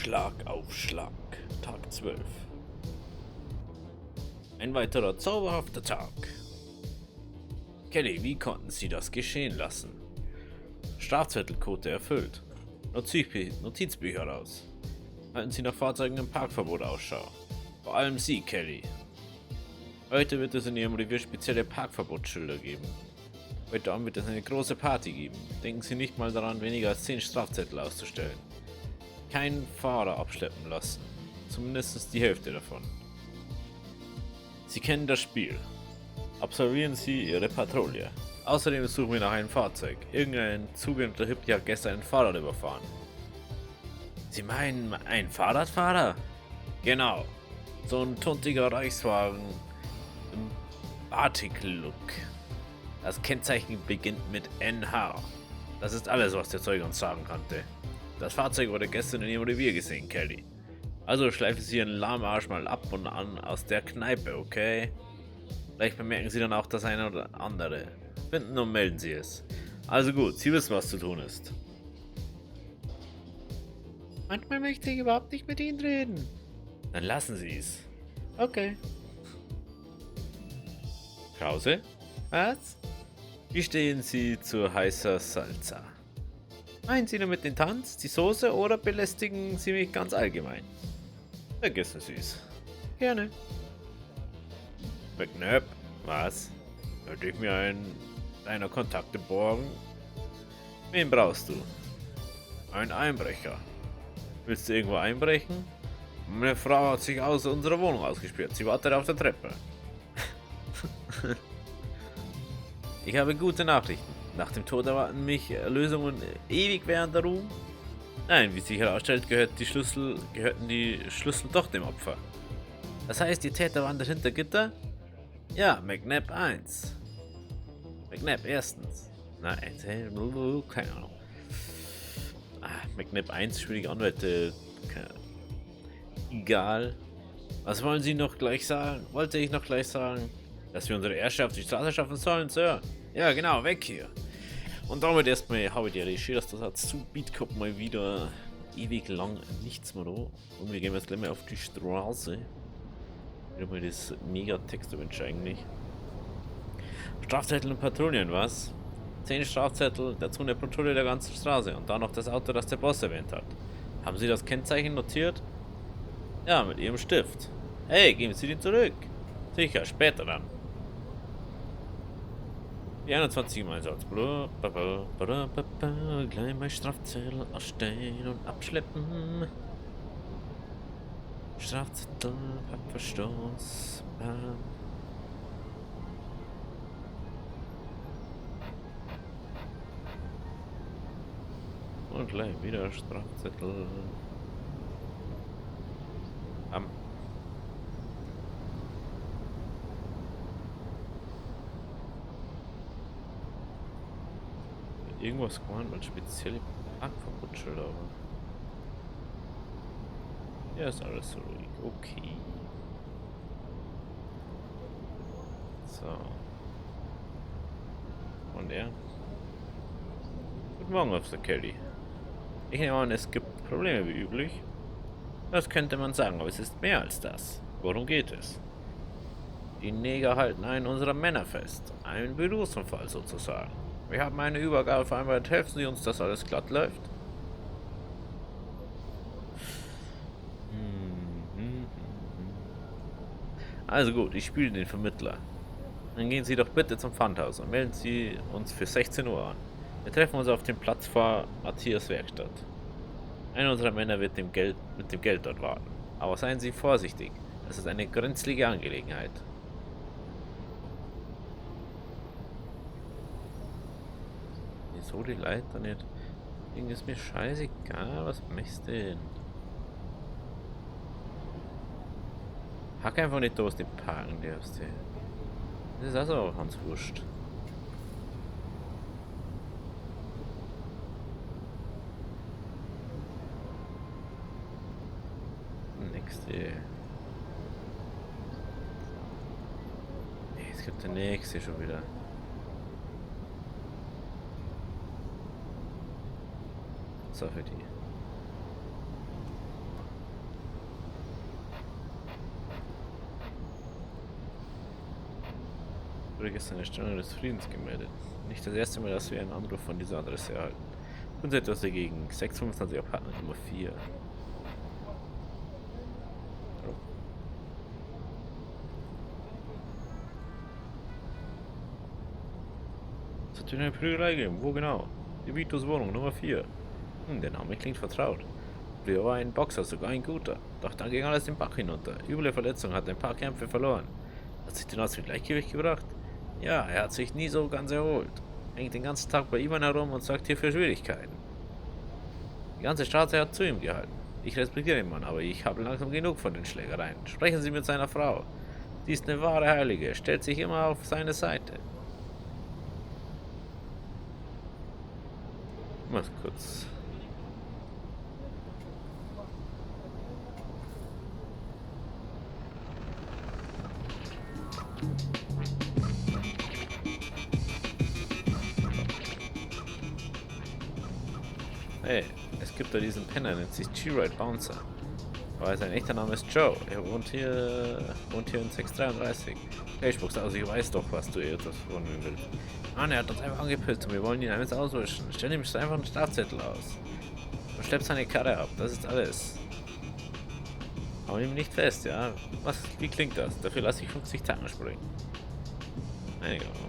Schlag auf Schlag, Tag 12. Ein weiterer zauberhafter Tag. Kelly, wie konnten Sie das geschehen lassen? Strafzettelquote erfüllt. Notizbücher raus. Halten Sie nach Fahrzeugen im Parkverbot Ausschau. Vor allem Sie, Kelly. Heute wird es in Ihrem Revier spezielle Parkverbotsschilder geben. Heute Abend wird es eine große Party geben. Denken Sie nicht mal daran, weniger als 10 Strafzettel auszustellen. Keinen Fahrer abschleppen lassen. Zumindest die Hälfte davon. Sie kennen das Spiel. Absolvieren Sie Ihre Patrouille. Außerdem suchen wir nach einem Fahrzeug. Irgendein zugehendter Hippie hat gestern ein Fahrrad überfahren. Sie meinen ein Fahrradfahrer? Genau. So ein tuntiger Reichswagen im Batik-Look. Das Kennzeichen beginnt mit NH. Das ist alles, was der Zeuge uns sagen konnte. Das Fahrzeug wurde gestern in Ihrem Revier gesehen, Kelly. Also schleifen Sie Ihren lahmen Arsch mal ab und an aus der Kneipe, okay? Vielleicht bemerken Sie dann auch das eine oder andere. Finden und melden Sie es. Also gut, Sie wissen, was zu tun ist. Manchmal möchte ich überhaupt nicht mit Ihnen reden. Dann lassen Sie es. Okay. Krause? Was? Wie stehen Sie zu heißer Salsa? Meinen Sie nur mit den Tanz, die Soße oder belästigen Sie mich ganz allgemein? Vergessen Sie es. Gerne. McNabb? Was? Könnte ich mir einen deiner Kontakte borgen? Wen brauchst du? Ein Einbrecher. Willst du irgendwo einbrechen? Meine Frau hat sich aus unserer Wohnung ausgesperrt. Sie wartet auf der Treppe. Ich habe gute Nachrichten. Nach dem Tod erwarten mich Erlösungen ewig währender Ruhm. Nein, wie sich herausstellt, gehörten die Schlüssel doch dem Opfer. Das heißt, die Täter wandert hinter Gitter? Ja, McNabb 1. McNabb erstens. Nein, keine Ahnung. McNabb 1, schwierige Anwälte. Egal. Was wollen Sie noch gleich sagen? Wollte ich noch gleich sagen? Dass wir unsere Ärsche auf die Straße schaffen sollen, Sir? Ja, genau, weg hier. Und damit erstmal habe ich die Regie, dass das hat zu Beatcop mal wieder ewig lang nichts mehr da. Und wir gehen jetzt gleich mal auf die Straße. Wieder mal das Mega-Text-Wunsch eigentlich. Strafzettel und Patrouillen, was? 10 Strafzettel, dazu eine Patrouille der ganzen Straße und dann noch das Auto, das der Boss erwähnt hat. Haben Sie das Kennzeichen notiert? Ja, mit Ihrem Stift. Hey, geben Sie den zurück. Sicher, später dann. Die 21 im Einsatz. Gleich mal Strafzettel ausstellen und abschleppen. Strafzettel, Packverstoß. Und gleich wieder Strafzettel. Irgendwas gemeint, man spezielle Parkverbotsschilder, aber. Ja, ist alles so ruhig. Okay. So. Und er? Guten Morgen, Officer Kelly. Ich nehme an, es gibt Probleme wie üblich. Das könnte man sagen, aber es ist mehr als das. Worum geht es? Die Neger halten einen unserer Männer fest. Ein Berufsunfall sozusagen. Wir haben eine Übergabe vereinbart. Helfen Sie uns, dass alles glatt läuft? Also gut, ich spiele den Vermittler. Dann gehen Sie doch bitte zum Pfandhaus und melden Sie uns für 16 Uhr an. Wir treffen uns auf dem Platz vor Matthias Werkstatt. Einer unserer Männer wird mit dem Geld dort warten. Aber seien Sie vorsichtig. Es ist eine grenzliche Angelegenheit. Wieso die Leiter nicht? Ding ist mir scheißegal. Was möchtest du denn? Hack einfach nicht aus dem Parken, darfst du. Das ist also auch ganz wurscht. Nächste. Jetzt gibt der nächste schon wieder. So für die. Wurde gestern eine Stunde des Friedens gemeldet. Nicht das erste Mal, dass wir einen Anruf von dieser Adresse erhalten. Und etwas dagegen. 625 Apartment Nummer 4. Oh. Es hat wieder eine Prügelei gegeben. Wo genau? Die Vitos Wohnung Nummer 4. Der Name klingt vertraut. Früher war ein Boxer, sogar ein guter. Doch dann ging alles den Bach hinunter. Üble Verletzung, hat ein paar Kämpfe verloren. Hat sich den aus dem Gleichgewicht gebracht? Ja, er hat sich nie so ganz erholt. Hängt den ganzen Tag bei Ivan herum und sorgt hier für Schwierigkeiten. Die ganze Straße hat zu ihm gehalten. Ich respektiere den Mann, aber ich habe langsam genug von den Schlägereien. Sprechen Sie mit seiner Frau. Sie ist eine wahre Heilige, stellt sich immer auf seine Seite. Mal kurz. Hey, es gibt da diesen Penner, nennt sich G-Ride Bouncer. Aber sein echter Name ist Joe. Er wohnt hier in 633. Hey, spuck's aus, ich weiß doch, was du etwas von ihm willst. Mann, er hat uns einfach angepisst und wir wollen ihn eines auswischen. Stell ihm einfach einen Strafzettel aus. Und schleppt seine Karre ab, das ist alles. Hau ihn nicht fest, ja? Wie klingt das? Dafür lasse ich 50 Tacken springen. Einigermaßen.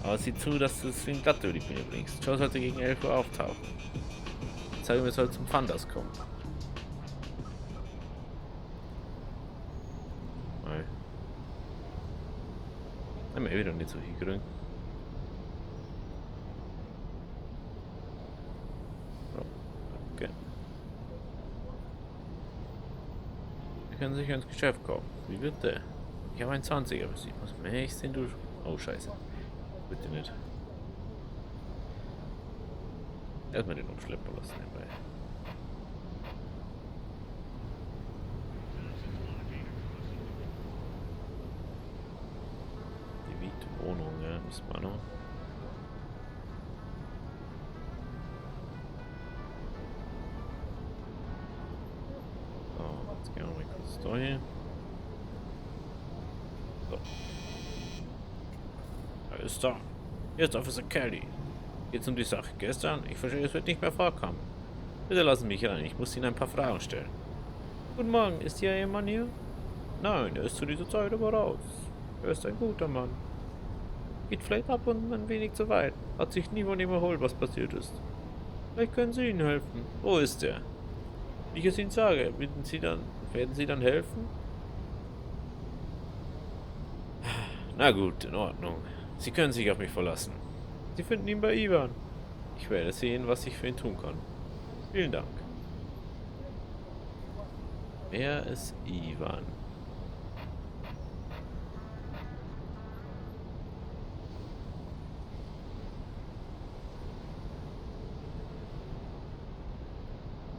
Aber sieh zu, dass du es ihm glatt über die Bühne bringst. Joe sollte gegen 11 Uhr auftauchen. Sag ihm, er soll zum Pfandas kommen. Nein. Haben wir wieder nicht so viel grün. So, okay. Wir können sicher ins Geschäft kommen. Wie bitte? Ich habe einen 20er für Sie. Was möchtest denn du? Oh, scheiße. Bitte nicht. Erstmal den Umschlepper lassen dabei. Die Mietwohnung, ja, müssen wir noch. So, jetzt gehen wir mal kurz da hin. So. Er ist da. Hier ist Officer Kelly. Geht's um die Sache gestern? Ich verstehe, es wird nicht mehr vorkommen. Bitte lassen mich rein, ich muss Ihnen ein paar Fragen stellen. Guten Morgen, ist hier Ihr Mann hier? Nein, er ist zu dieser Zeit aber raus. Er ist ein guter Mann. Geht vielleicht ab und ein wenig zu weit. Hat sich nie von ihm erholt, was passiert ist. Vielleicht können Sie ihm helfen. Wo ist er? Wie ich es Ihnen sage, werden Sie dann helfen? Na gut, in Ordnung. Sie können sich auf mich verlassen. Sie finden ihn bei Ivan. Ich werde sehen, was ich für ihn tun kann. Vielen Dank. Wer ist Ivan?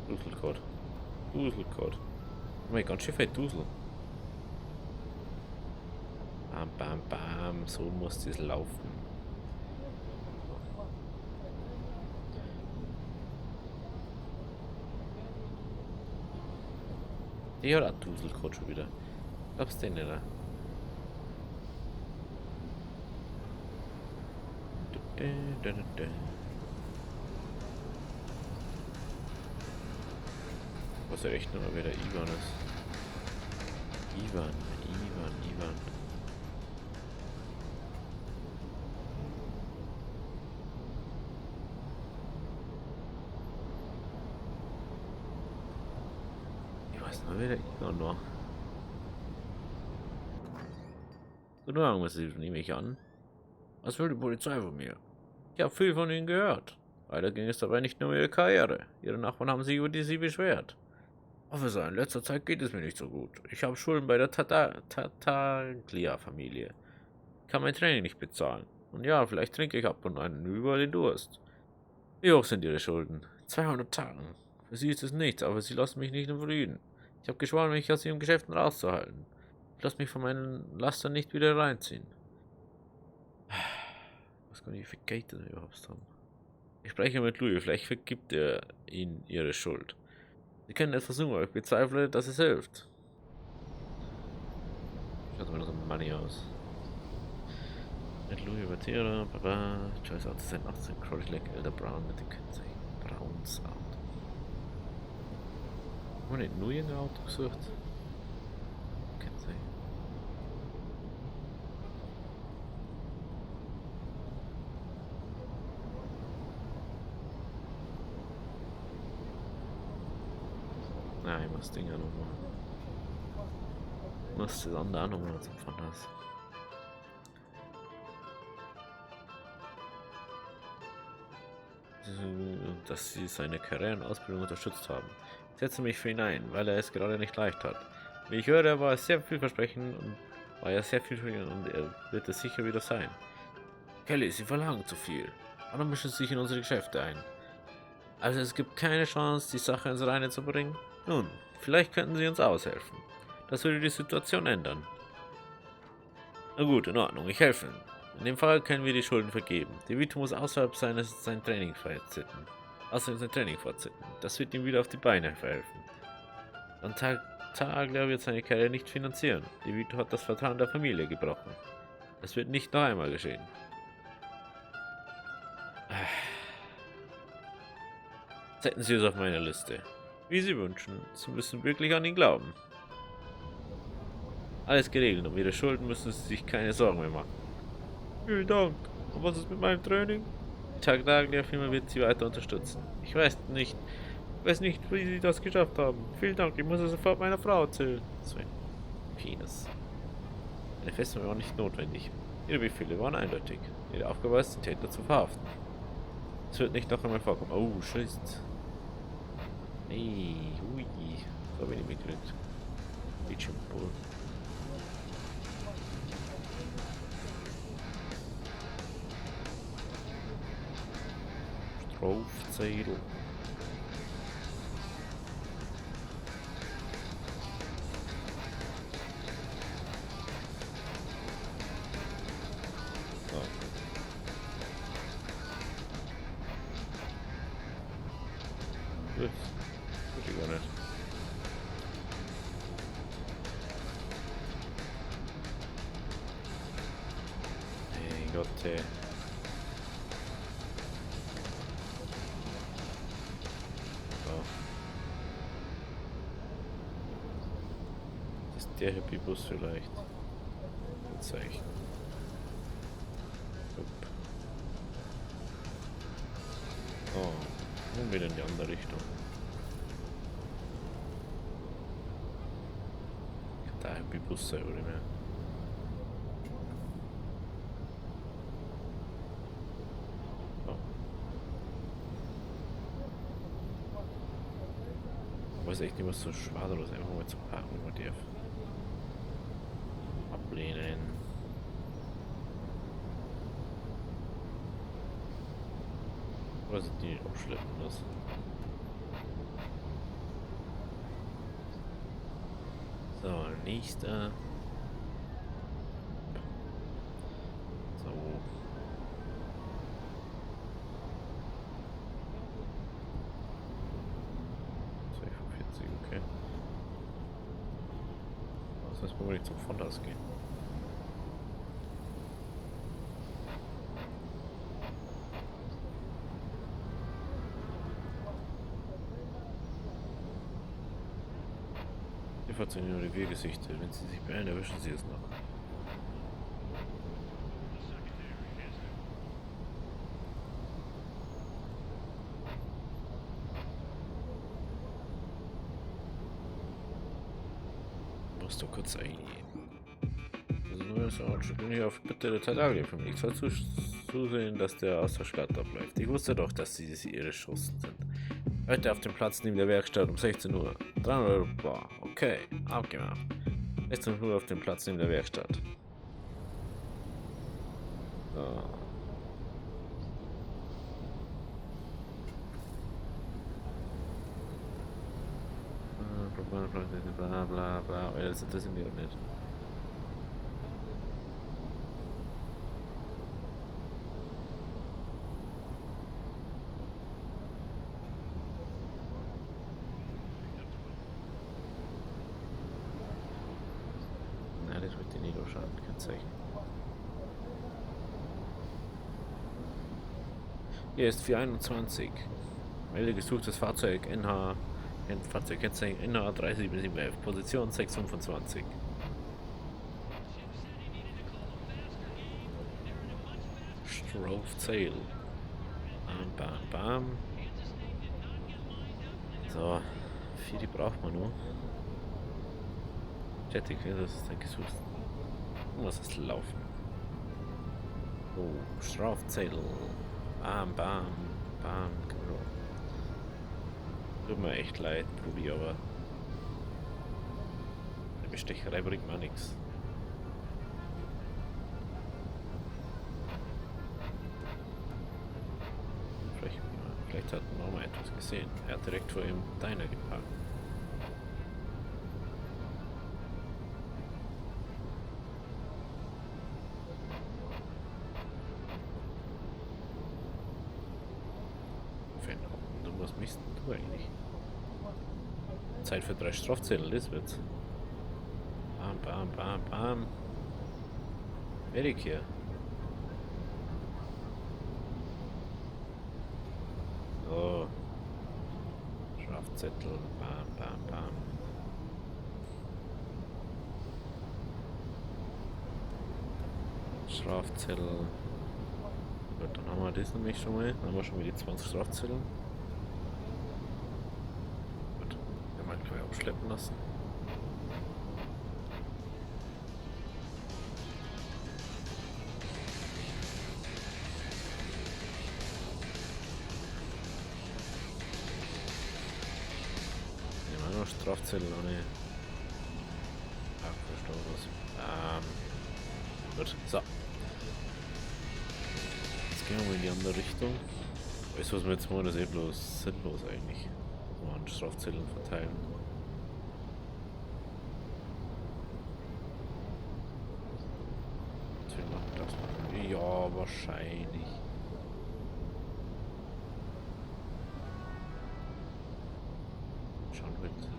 Duselcode. Duselcode. Oh mein Gott, Schiff heißt Dusel. Bam, bam, bam. So muss das laufen. Die hat auch Duselcode schon wieder. Glaubst du denn nicht? Was ja echt nur mal wieder Ivan ist. Ivan. Ich weiß nur wieder Ivan noch. Guten Morgen, was nehme ich an? Was will die Polizei von mir? Ich habe viel von ihnen gehört. Leider ging es dabei nicht nur um ihre Karriere. Ihre Nachbarn haben sich über sie beschwert. Officer, in letzter Zeit geht es mir nicht so gut. Ich habe Schulden bei der Tartaglia-Familie. Ich kann mein Training nicht bezahlen. Und ja, vielleicht trinke ich ab und an über den Durst. Wie hoch sind Ihre Schulden? 200 Tacken. Für Sie ist es nichts, aber Sie lassen mich nicht in Frieden. Ich habe geschworen, mich aus Ihren Geschäften rauszuhalten. Ich lasse mich von meinen Lastern nicht wieder reinziehen. Ich weiß gar nicht, wie viel Geld das überhaupt haben. Ich spreche mit Louis, vielleicht vergibt er Ihnen Ihre Schuld. Sie können es versuchen, aber ich bezweifle, dass es hilft. Schaut mal so Money aus. Mit Louis Batera, Papa, Choice Auto sein 18, Crowley Lake, Elder Brown mit dem Kennzeichen Browns Auto. Haben wir nicht nur ein Auto gesucht? Kennzeichen. Nein, ich muss das Ding auch noch machen. Ich muss das andere auch noch mal zum Fantas. Dass sie seine Karriere und Ausbildung unterstützt haben. Ich setze mich für ihn ein, weil er es gerade nicht leicht hat. Wie ich höre, war es sehr vielversprechend und war er sehr vielversprechend und er wird es sicher wieder sein. Kelly, Sie verlangen zu viel. Warum mischen Sie sich in unsere Geschäfte ein? Also es gibt keine Chance, die Sache ins Reine zu bringen? Nun, vielleicht könnten Sie uns aushelfen. Das würde die Situation ändern. Na gut, in Ordnung, ich helfe Ihnen. In dem Fall können wir die Schulden vergeben. De Vito muss außerhalb sein Training fortsetzen. Das wird ihm wieder auf die Beine verhelfen. An Tagler wird seine Karriere nicht finanzieren. De Vito hat das Vertrauen der Familie gebrochen. Das wird nicht noch einmal geschehen. Setzen Sie es auf meine Liste. Wie Sie wünschen. Sie müssen wirklich an ihn glauben. Alles geregelt. Um Ihre Schulden müssen Sie sich keine Sorgen mehr machen. Vielen Dank. Und was ist mit meinem Training? Die Tagler-Firma wird Sie weiter unterstützen. Ich weiß nicht, wie Sie das geschafft haben. Vielen Dank. Ich muss es sofort meiner Frau erzählen. So ein Penis. Eine Festung war nicht notwendig. Ihre Befehle waren eindeutig. Ihre Aufgabe ist, den Täter zu verhaften. Es wird nicht noch einmal vorkommen. Oh, Scheiße. Hey, hui. So habe ich nicht mitgekriegt. Bildschirmpool. Strafzettel. Gut. Gut, ich gar nicht. Hey Gott, ey. So. Das ist der Hippie-Bus vielleicht. Zeichen. Oh, nun wieder in die andere Richtung. Da Hippie-Bus sein oder mehr. Ich weiß echt nicht, was so schwaderlos einfach mal zu parken über darf. Ablehnen. Oder sind die abschleppen das? So, nächster. So. 2,40, okay. Das heißt, wir nicht zum Fondas gehen. Die verzeihen nur die Wehrgesichter. Wenn sie sich beeilen, erwischen sie es noch. Musst du kurz eingehen. Ich bin hier auf Bitte der Tadaglia für mich. Ich soll zusehen, dass der aus der Stadt abläuft. Ich wusste doch, dass sie ihre Schussen sind. Heute auf dem Platz neben der Werkstatt um 16 Uhr. 300 € bar. Okay, abgemacht. 16 Uhr auf dem Platz neben der Werkstatt. So. Bla bla bla. Ja, das interessiert mich auch nicht. Na, das wird den Niederschaden, kein Zeichen. Hier ist 421. Melde gesuchtes Fahrzeug Fahrzeugkennzeichen NH 37711, Position 625. Strove Sail. Bam, bam, bam. So, 4 die braucht man nur. Jettig, das ist ein gesucht. Muss es laufen. Oh, Strove Sail. Bam, bam, bam. Tut mir echt leid, Brudi, aber eine Bestecherei bringt mir nichts. Vielleicht hat Norma etwas gesehen. Er hat direkt vor ihm Diner geparkt. Was möchtest du eigentlich? Zeit für 3 Strafzettel, das wird's. Bam, bam, bam, bam. Erik hier. So. Strafzettel, bam, bam, bam. Strafzettel. Gut, dann haben wir das nämlich schon mal. Dann haben wir schon mal die 20 Strafzettel. Abschleppen lassen. Nehmen wir noch Strafzettel ohne Abverstoß. Gut, so. Jetzt gehen wir mal in die andere Richtung. Weißt du, was wir jetzt machen, das ist eh bloß sinnlos eigentlich. Mal an Strafzetteln verteilen. Ja, wahrscheinlich. Schauen wir jetzt.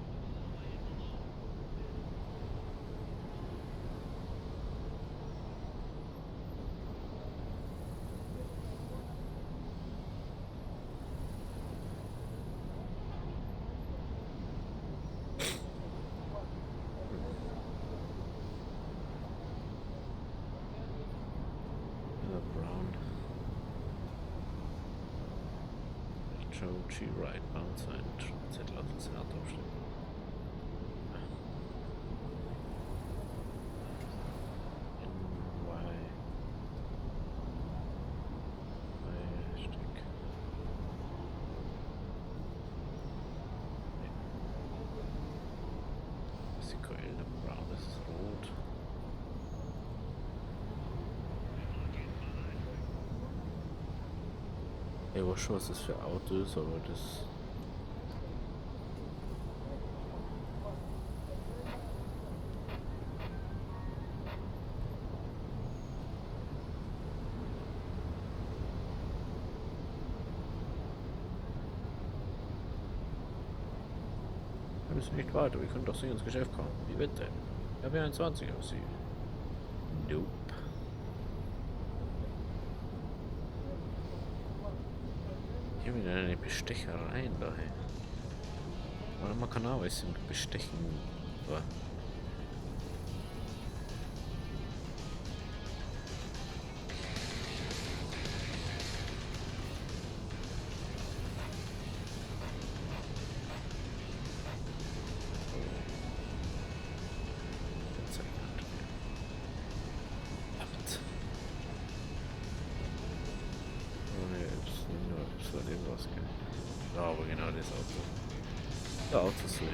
Joe G. Wright, Bouncer und Zettel auf den Senat aufstellen. Stück. Das ist die Keule, braun, das ist rot. Ich weiß schon, was das für ein Auto ist, aber das... Wir müssen nicht weiter, wir können doch so ins Geschäft kommen. Wie bitte? Ich habe ja 21 auf Sie. Nope. Hier wieder eine Bestecherei daher. Oder man kann auch was mit Bestechen. Aber ja, aber genau das Auto. Der Auto ist so hin.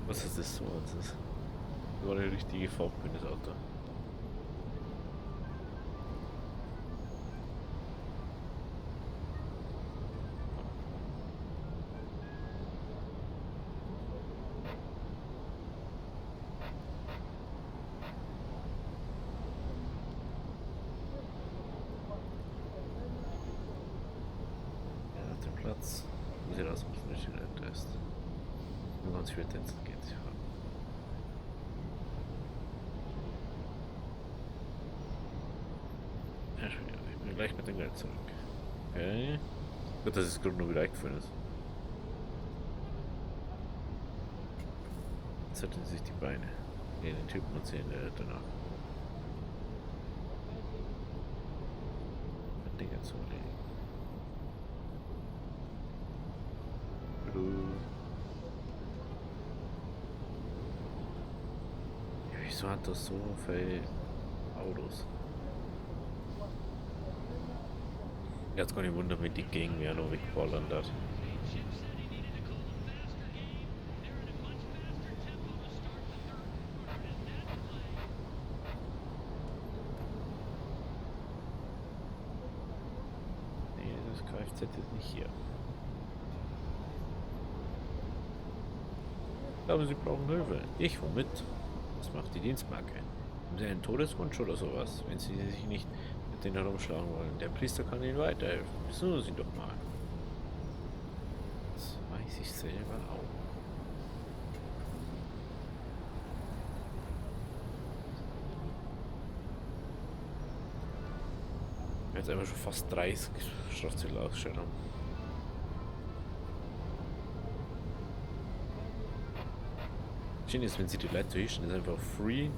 Was ist das so? Das war eine richtige Farbe für das Auto. Platz. Sieht aus, als wenn ich den Test. Ganz viel Tänzen geht es. Ja, ich bin gleich mit dem Geld zurück. Okay. Gut, dass es gerade nur wieder eingefallen ist. Jetzt hätten sich die Beine. Ne, den Typen und sehen danach. Mit Dinge zu erledigen. Ja, wieso hat das so viele Autos? Jetzt kann ich wundern, wie die Gegenwehr noch wegballern hat. Nee, das Kfz ist nicht hier. Ich glaube, sie brauchen Hilfe. Ich, womit? Was macht die Dienstmarke? Haben sie einen Todeswunsch oder sowas, wenn sie sich nicht mit denen herumschlagen wollen? Der Priester kann ihnen weiterhelfen. Besuchen Sie doch mal. Das weiß ich selber auch. Jetzt einfach schon fast 30 Strafzettel ausgestellt haben. Schön ist, wenn sie die Leute erwischen, ist einfach free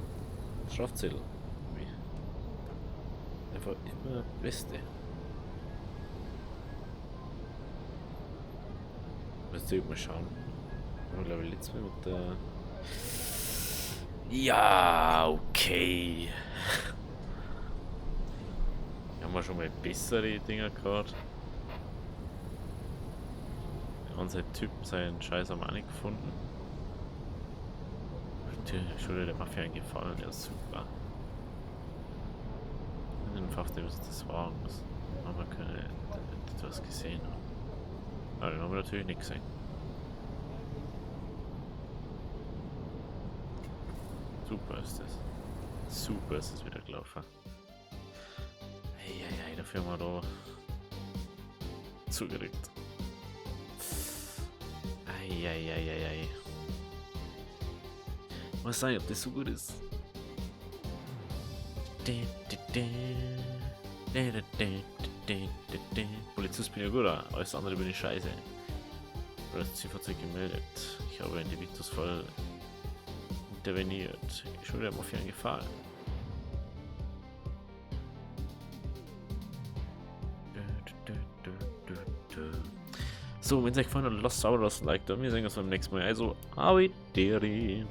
Strafzettel. Einfach immer Beste. Müsst ihr mal schauen. Ich glaube, letztes Mal mit der. Ja, okay. Haben wir schon mal bessere Dinger gehabt. Unser Typ seinen Scheiß am nicht gefunden. Die Schule der Mafia gefallen, ja super. Einfach, dem ist das war. Das haben wir keine etwas gesehen. Aber den haben wir natürlich nicht gesehen. Super ist das. Super ist es wieder gelaufen. Eieiei, dafür haben wir da zugeregt. Eieieiei. Mal sagen, ob das so gut ist. Polizist bin ja gut, alles andere bin ich scheiße. Du hast Zielfahrzeug gemeldet. Ich habe in Deliktusfall interveniert. Ich würde aber auf jeden Gefallen. So, wenn es euch gefallen hat, lasst es aber ein Like da. Wir sehen uns beim nächsten Mal. Also, Avideri.